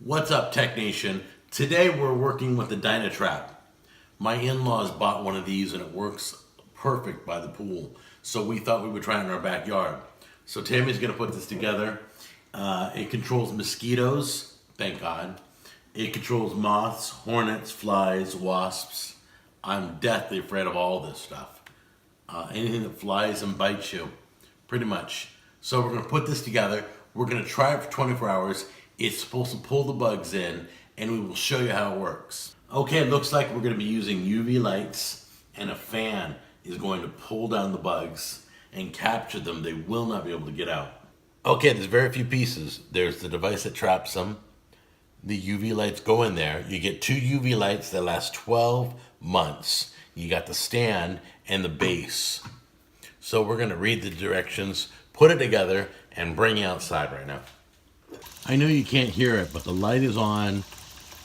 What's up, Tech Nation? Today we're working with the DynaTrap. My in-laws bought one of these and it works perfect by the pool. So we thought we would try it in our backyard. So Tammy's gonna put this together. It controls mosquitoes, thank God. It controls moths, hornets, flies, wasps. I'm deathly afraid of all this stuff. Anything that flies and bites you, pretty much. So we're gonna put this together. We're gonna try it for 24 hours. It's supposed to pull the bugs in, and we will show you how it works. Okay, it looks like we're gonna be using UV lights, and a fan is going to pull down the bugs and capture them. They will not be able to get out. Okay, there's very few pieces. There's the device that traps them. The UV lights go in there. You get 2 UV lights that last 12 months. You got the stand and the base. So we're gonna read the directions, put it together, and bring you outside right now. I know you can't hear it, but the light is on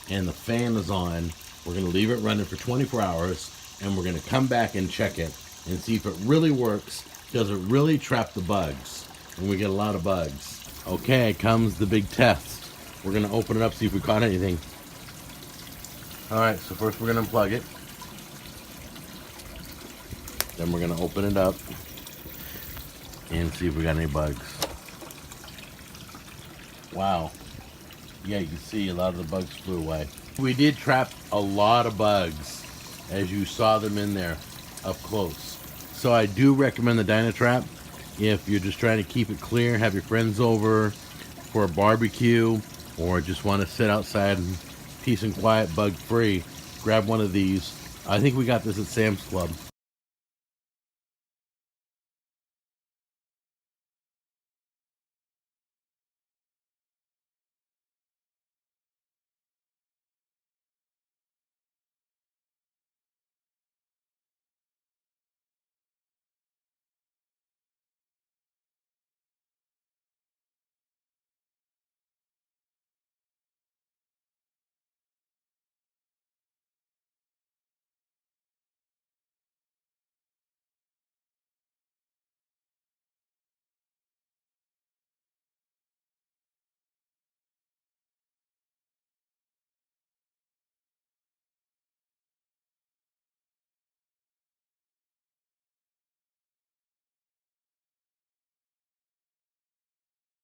and the fan is on. We're gonna leave it running for 24 hours and we're gonna come back and check it and see if it really works. Does it really trap the bugs? And we get a lot of bugs. Okay, comes the big test. We're gonna open it up, see if we caught anything. All right, so first we're gonna unplug it. Then we're gonna open it up and see if we got any bugs. Wow. Yeah, you can see a lot of the bugs flew away. We did trap a lot of bugs, as you saw them in there up close. So I do recommend the DynaTrap if you're just trying to keep it clear, have your friends over for a barbecue, or just want to sit outside and peace and quiet, bug free. Grab one of these. I think we got this at Sam's Club.